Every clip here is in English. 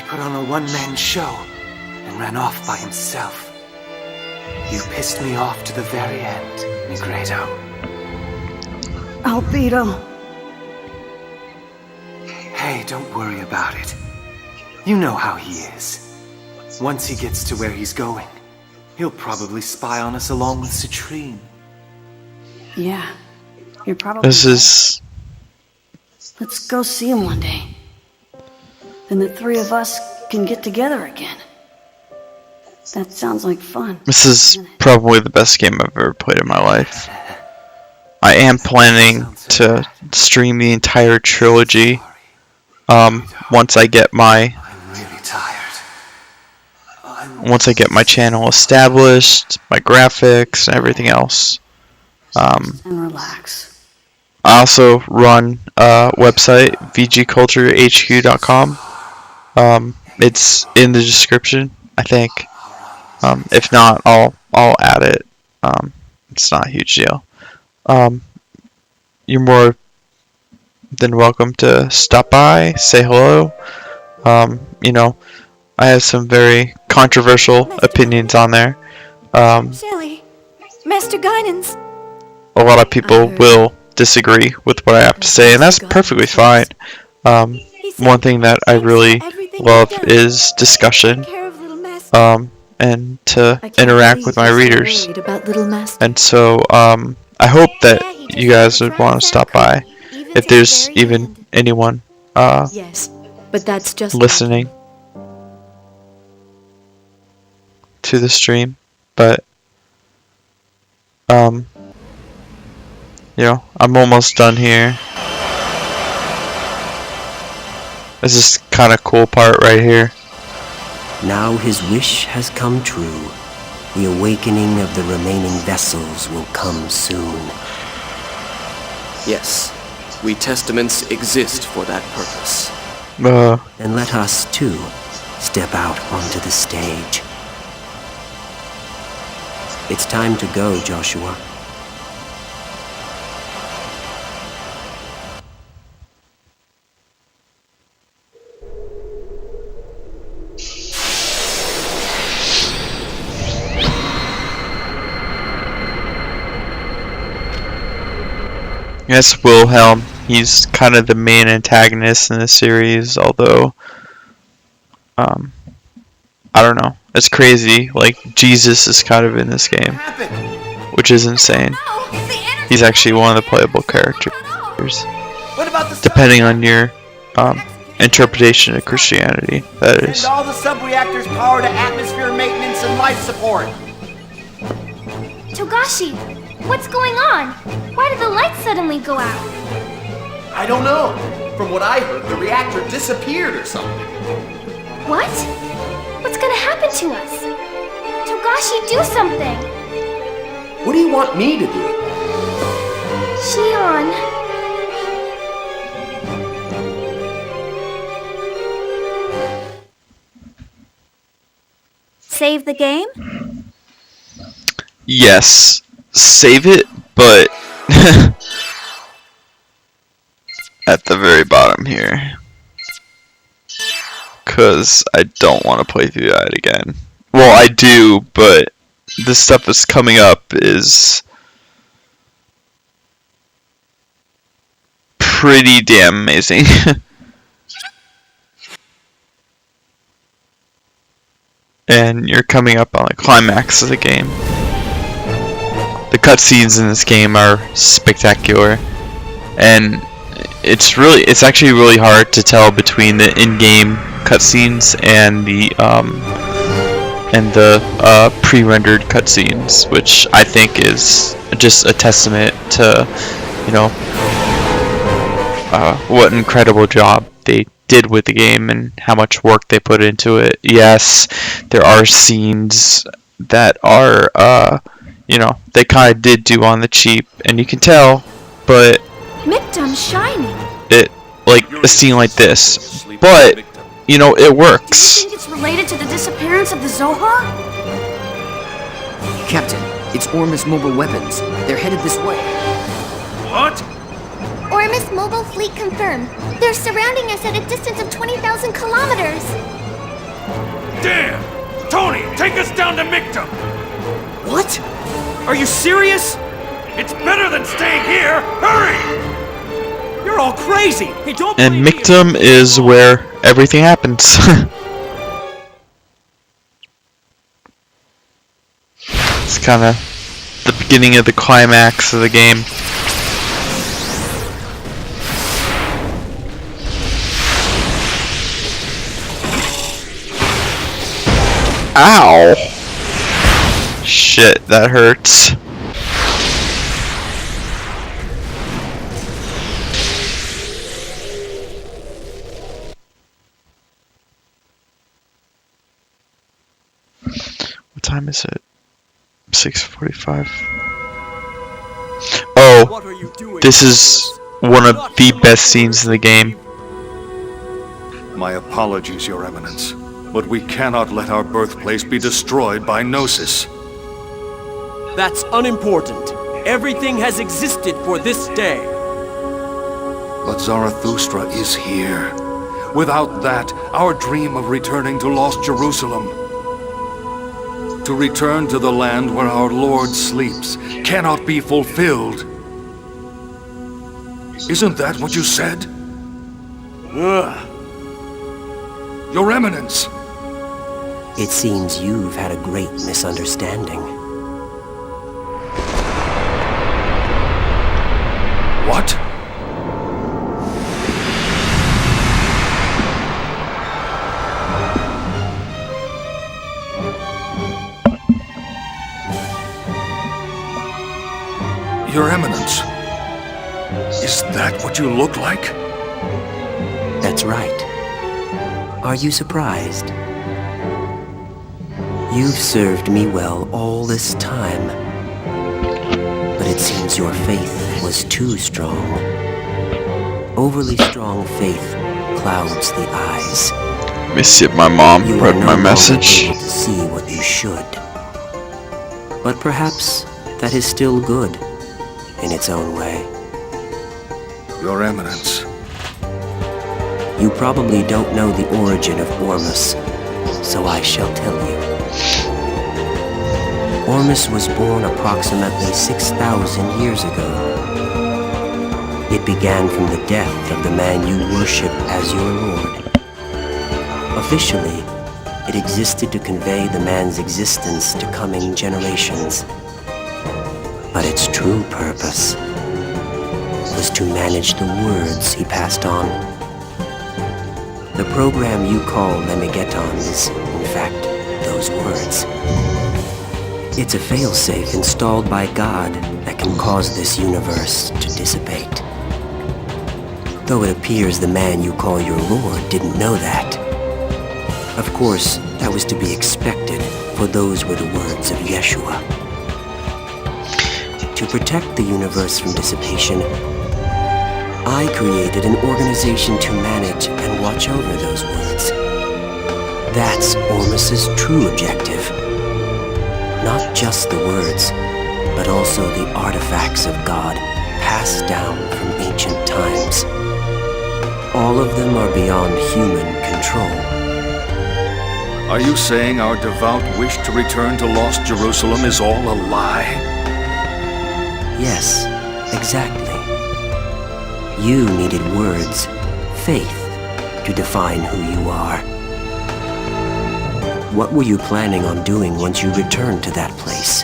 put on a one-man show and ran off by himself. You pissed me off to the very end, Rubedo. Rubedo. Hey, don't worry about it. You know how he is. Once he gets to where he's going, he'll probably spy on us along with Citrine. Yeah, you're probably This right. Let's go see him one day. Then the three of us can get together again. That sounds like fun. This is probably the best game I've ever played in my life. I am planning to stream the entire trilogy once I get my channel established, my graphics, and everything else. And relax. I also run a website, vgculturehq.com. It's in the description, I think. If not, I'll add it. It's not a huge deal. You're more than welcome to stop by, say hello. You know, I have some very controversial opinions on there. Shelly, Master Guinans. A lot of people will disagree with what I have to say, and that's perfectly fine. One thing that I really love is discussion, and to interact with my readers. And so, I hope that you guys would want to stop by, if there's even anyone Yes, but that's just listening to the stream. But you know, I'm almost done here. This is kind of cool part right here. Now his wish has come true. The awakening of the remaining vessels will come soon. Yes, we testaments exist for that purpose. And let us, too, step out onto the stage. It's time to go, Joshua. Yes, Wilhelm. He's kind of the main antagonist in the series, although, I don't know. It's crazy. Like, Jesus is kind of in this game, which is insane. He's actually one of the playable characters, depending on your interpretation of Christianity, that is. Send all the sub-reactors power to atmosphere maintenance and life support. Togashi, what's going on? Why did the lights suddenly go out? I don't know. From what I heard, the reactor disappeared or something. What? What's gonna happen to us? Togashi, do something! What do you want me to do? Shion. Save the game? Yes, save it, but at the very bottom here, because I don't want to play through that again. Well, I do, but the stuff that's coming up is pretty damn amazing. And you're coming up on the climax of the game. The cutscenes in this game are spectacular, and it's actually really hard to tell between the in-game cutscenes and the pre-rendered cutscenes, which I think is just a testament to, you know, what an incredible job they did with the game and how much work they put into it. Yes, there are scenes that are, you know, they kind of did do on the cheap, and you can tell, but Mictum's shining. it, like a scene like this, but, you know, it works. Do you think it's related to the disappearance of the Zohar? Captain, it's Ormus Mobile Weapons. They're headed this way. What? Ormus mobile fleet confirmed. They're surrounding us at a distance of 20,000 kilometers. Damn! Tony, take us down to Mictum! What? Are you serious? It's better than staying here! Hurry! You're all crazy! Hey, don't And blame me. Mictum is where everything happens. It's kind of the beginning of the climax of the game. Ow! Shit, that hurts. What time is it? 6:45. Oh, What are you doing? this is one of the best scenes in the game. My apologies, Your Eminence, but we cannot let our birthplace be destroyed by Gnosis. That's unimportant. Everything has existed for this day. But Zarathustra is here. Without that, our dream of returning to lost Jerusalem, to return to the land where our Lord sleeps, cannot be fulfilled. Isn't that what you said? Ugh. Your Eminence! It seems you've had a great misunderstanding. What? Your Eminence, is that what you look like? That's right. Are you surprised? You've served me well all this time. But it seems your faith was too strong. Overly strong faith clouds the eyes. Let me see if my mom You read are no my longer message. able to see what you should. But perhaps that is still good in its own way. Your Eminence. You probably don't know the origin of Ormus, so I shall tell you. Ormus was born approximately 6,000 years ago. It began from the death of the man you worship as your lord. Officially, it existed to convey the man's existence to coming generations. But its true purpose was to manage the words he passed on. The program you call Lemigeton is, in fact, those words. It's a failsafe installed by God that can cause this universe to dissipate. Though it appears the man you call your lord didn't know that. Of course, that was to be expected, for those were the words of Yeshua. To protect the universe from dissipation, I created an organization to manage and watch over those words. That's Ormus's true objective. Not just the words, but also the artifacts of God passed down from ancient times. All of them are beyond human control. Are you saying our devout wish to return to lost Jerusalem is all a lie? Yes, exactly. You needed words, faith, to define who you are. What were you planning on doing once you returned to that place?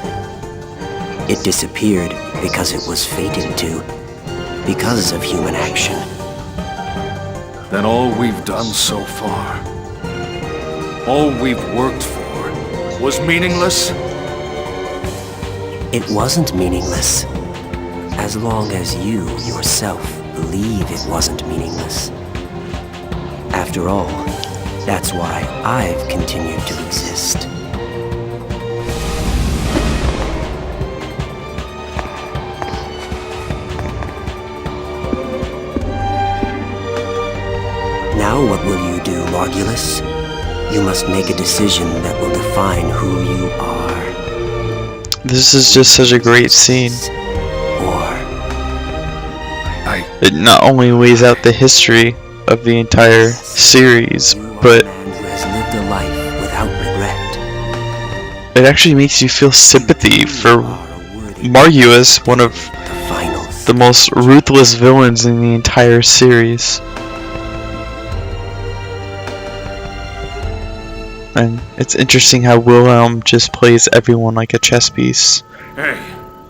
It disappeared because it was fated to, because of human action. Then all we've done so far, all we've worked for, was meaningless? It wasn't meaningless, as long as you yourself believe it wasn't meaningless. After all, that's why I've continued to exist. Now what will you do, Margulis? You must make a decision that will define who you are. This is just such a great scene. Or It not only lays out the history of the entire series, you are but a man who has lived a life it actually makes you feel sympathy for Mario as one of the most ruthless villains in the entire series. And it's interesting how Wilhelm just plays everyone like a chess piece. Hey.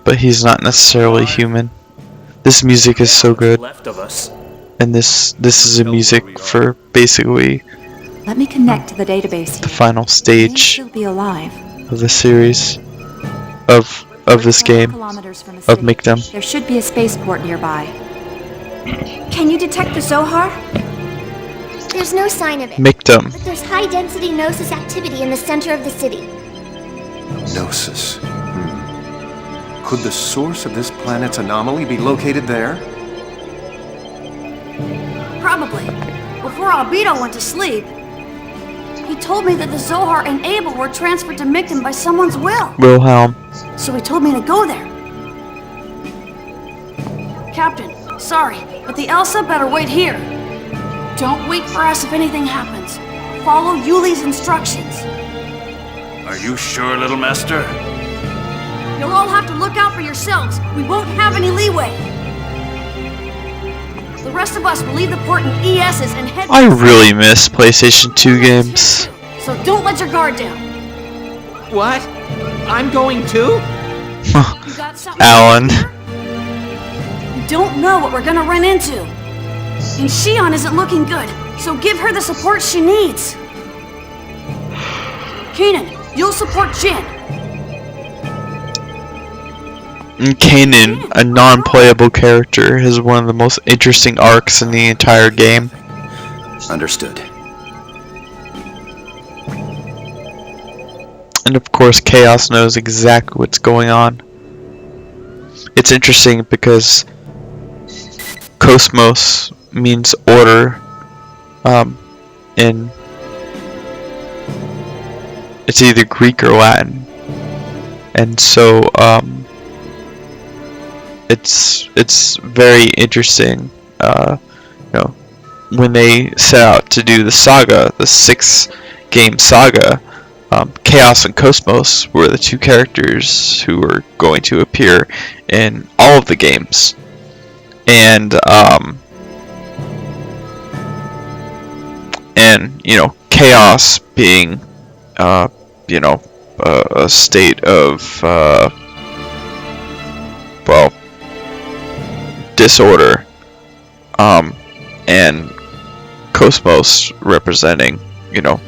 But he's not necessarily human. This music is so good. Left of us. And this is a music for basically Let me connect to the database the here. final stage He'll be alive. of the series of this game of Michtam. There should be a spaceport nearby. Can you detect the Zohar? There's no sign of it. Michtam. But there's high-density Gnosis activity in the center of the city. Gnosis. Could the source of this planet's anomaly be located there? Probably. Before Albedo went to sleep, he told me that the Zohar and Abel were transferred to Michtam by someone's will. Wilhelm. So he told me to go there. Captain, sorry, but the Elsa better wait here. Don't wait for us if anything happens. Follow Yuli's instructions. Are you sure, little master? You'll all have to look out for yourselves. We won't have any leeway. The rest of us will leave the port in ESs and head... I really miss PlayStation 2 games. So don't let your guard down. What? I'm going too? You got something? Alan. We don't know what we're gonna run into. And Shion isn't looking good, so give her the support she needs. Kanan, you'll support Jin. And Kanan, a non-playable character, has one of the most interesting arcs in the entire game. Understood. And of course, Chaos knows exactly what's going on. It's interesting because Cosmos means order in it's either Greek or Latin, and so it's very interesting. You know, when they set out to do the saga, the 6-game saga, Chaos and Cosmos were the two characters who were going to appear in all of the games, and you know, Chaos being you know, a state of well, disorder, and Cosmos representing, you know,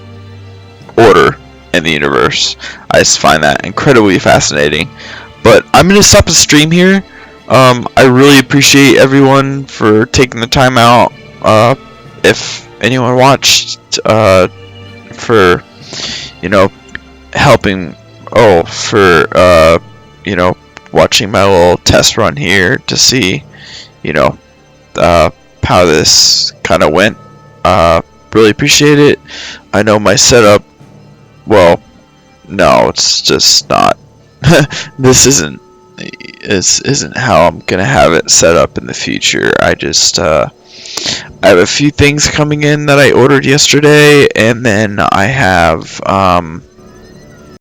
order in the universe. I just find that incredibly fascinating. But I'm gonna stop the stream here. I really appreciate everyone for taking the time out. If anyone watched, for, you know, helping, for you know, watching my little test run here to see, you know, how this kind of went. Really appreciate it. I know my setup, well, no, it's just not. This isn't how I'm gonna have it set up in the future. I just I have a few things coming in that I ordered yesterday, and then I have